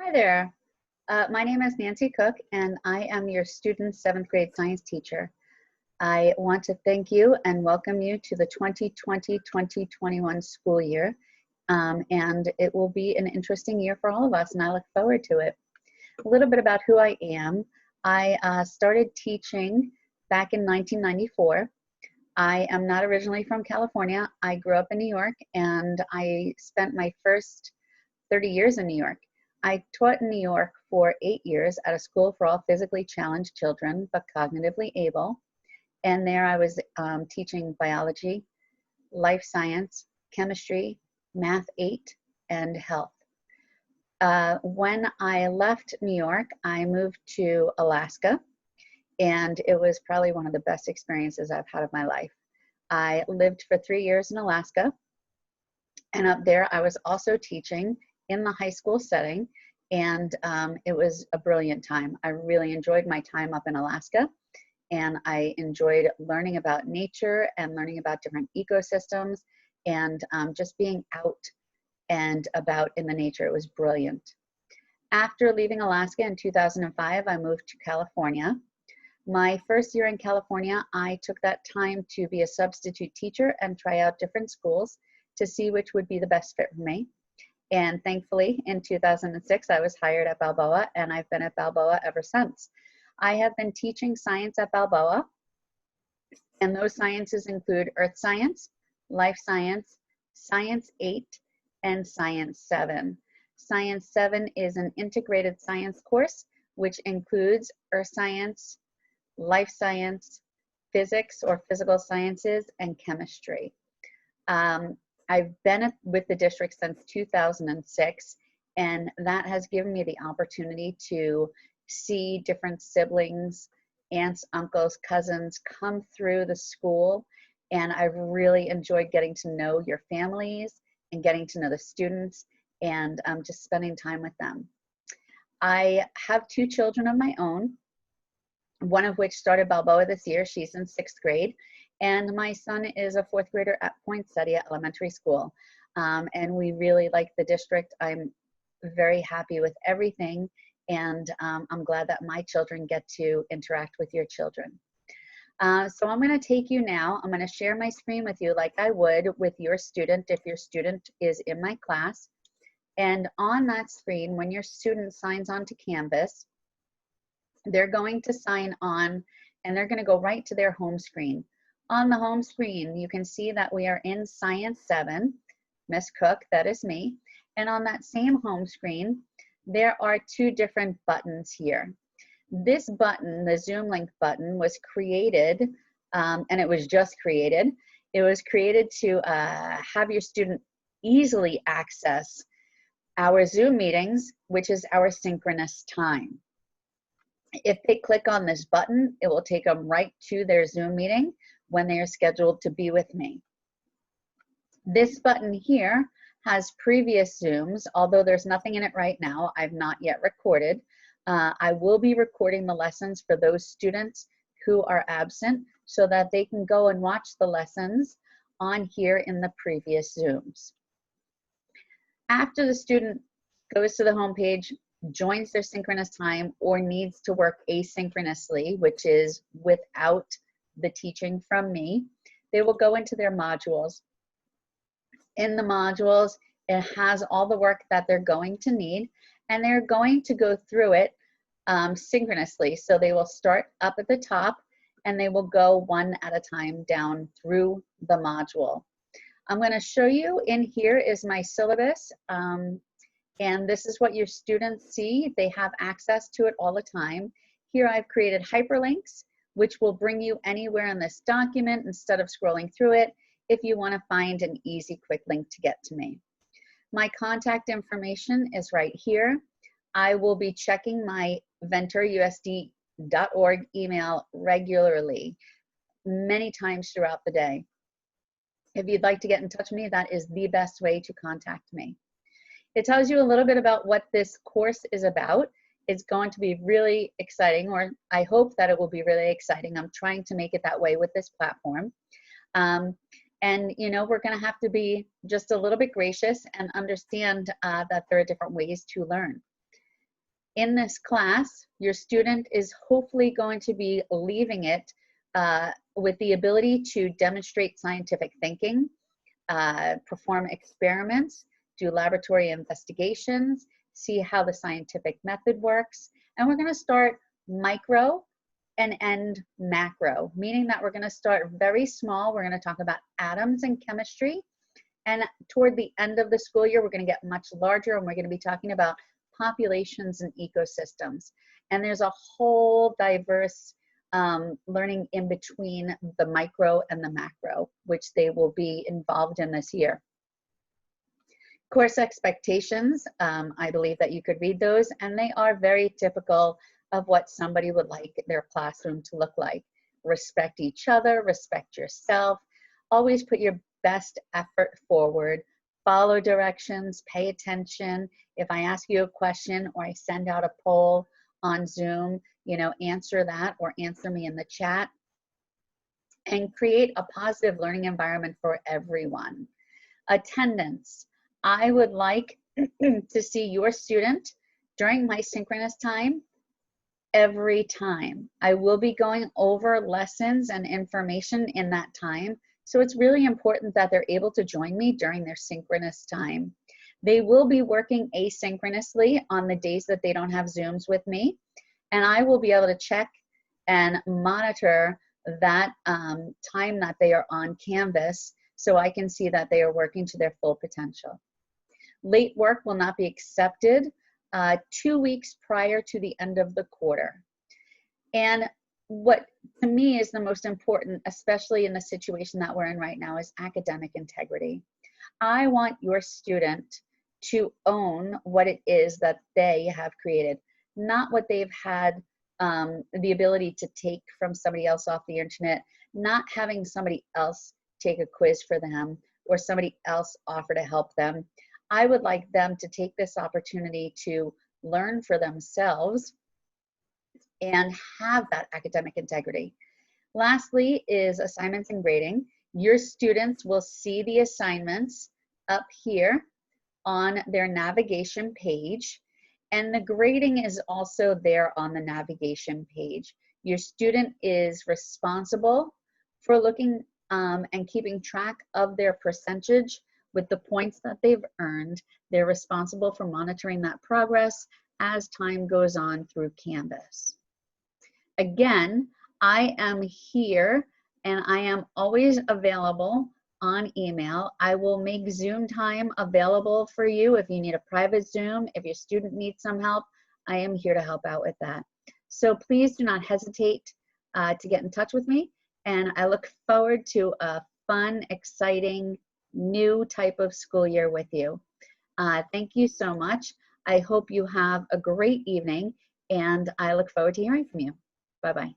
Hi there. My name is Nancy Cook, and I am your student 7th grade science teacher. I want to thank you and welcome you to the 2020-2021 school year, and it will be an interesting year for all of us, and I look forward to it. A little bit about who I am. I started teaching back in 1994. I am not originally from California. I grew up in New York, and I spent my first 30 years in New York. I taught in New York for 8 years at a school for all physically challenged children, but cognitively able. And there I was teaching biology, life science, chemistry, math 8, and health. When I left New York, I moved to Alaska, and it was probably one of the best experiences I've had of my life. I lived for 3 years in Alaska, and up there I was also teaching in the high school setting, and it was a brilliant time. I really enjoyed my time up in Alaska, and I enjoyed learning about nature and learning about different ecosystems and just being out and about in the nature. It was brilliant. After leaving Alaska in 2005, I moved to California. My first year in California, I took that time to be a substitute teacher and try out different schools to see which would be the best fit for me. And thankfully, in 2006, I was hired at Balboa, and I've been at Balboa ever since. I have been teaching science at Balboa, and those sciences include earth science, life science, science 8, and science 7. Science 7 is an integrated science course, which includes earth science, life science, physics or physical sciences, and chemistry. I've been with the district since 2006, and that has given me the opportunity to see different siblings, aunts, uncles, cousins come through the school, and I've really enjoyed getting to know your families and getting to know the students and just spending time with them. I have 2 children of my own, one of which started Balboa this year. She's in 6th grade. And my son is a 4th grader at Poinsettia Elementary School. And we really like the district. I'm very happy with everything. And I'm glad that my children get to interact with your children. So I'm going to take you now. I'm going to share my screen with you like I would with your student if your student is in my class. And on that screen, when your student signs on to Canvas, they're going to sign on and they're going to go right to their home screen. On the home screen, you can see that we are in Science 7, Miss Cook, that is me. And on that same home screen, there are 2 different buttons here. This button, the Zoom link button, was created, and it was just created. It was created to have your student easily access our Zoom meetings, which is our synchronous time. If they click on this button, it will take them right to their Zoom meeting when they are scheduled to be with me. This button here has previous Zooms, although there's nothing in it right now. I've not yet recorded. I will be recording the lessons for those students who are absent so that they can go and watch the lessons on here in the previous Zooms. After the student goes to the home page, joins their synchronous time, or needs to work asynchronously, which is without the teaching from me, they will go into their modules. In the modules, it has all the work that they're going to need, and they're going to go through it synchronously. So they will start up at the top, and they will go one at a time down through the module. I'm going to show you, in here is my syllabus, and this is what your students see. They have access to it all the time. Here I've created hyperlinks, which will bring you anywhere in this document instead of scrolling through it if you want to find an easy, quick link to get to me. My contact information is right here. I will be checking my venturusd.org email regularly, many times throughout the day. If you'd like to get in touch with me, that is the best way to contact me. It tells you a little bit about what this course is about. It's going to be really exciting, or I hope that it will be really exciting. I'm trying to make it that way with this platform. And you know, we're going to have to be just a little bit gracious and understand that there are different ways to learn. In this class, your student is hopefully going to be leaving it with the ability to demonstrate scientific thinking, perform experiments, do laboratory investigations, see how the scientific method works. And we're going to start micro and end macro, meaning that we're going to start very small. We're going to talk about atoms and chemistry. And toward the end of the school year, we're going to get much larger, and we're going to be talking about populations and ecosystems. And there's a whole diverse learning in between the micro and the macro, which they will be involved in this year. Course expectations, I believe that you could read those, and they are very typical of what somebody would like their classroom to look like. Respect each other, respect yourself, always put your best effort forward, follow directions, pay attention. If I ask you a question or I send out a poll on Zoom, you know, answer that or answer me in the chat, and create a positive learning environment for everyone. Attendance. I would like to see your student during my synchronous time every time. I will be going over lessons and information in that time. So it's really important that they're able to join me during their synchronous time. They will be working asynchronously on the days that they don't have Zooms with me, and I will be able to check and monitor that time that they are on Canvas so I can see that they are working to their full potential. Late work will not be accepted 2 weeks prior to the end of the quarter. And what to me is the most important, especially in the situation that we're in right now, is academic integrity. I want your student to own what it is that they have created, not what they've had the ability to take from somebody else off the internet, not having somebody else take a quiz for them or somebody else offer to help them. I would like them to take this opportunity to learn for themselves and have that academic integrity. Lastly is assignments and grading. Your students will see the assignments up here on their navigation page, and the grading is also there on the navigation page. Your student is responsible for looking and keeping track of their percentage with the points that they've earned. They're responsible for monitoring that progress as time goes on through Canvas. Again, I am here and I am always available on email. I will make Zoom time available for you if you need a private Zoom. If your student needs some help, I am here to help out with that. So please do not hesitate to get in touch with me, and I look forward to a fun, exciting, new type of school year with you. Thank you so much. I hope you have a great evening, and I look forward to hearing from you. Bye-bye.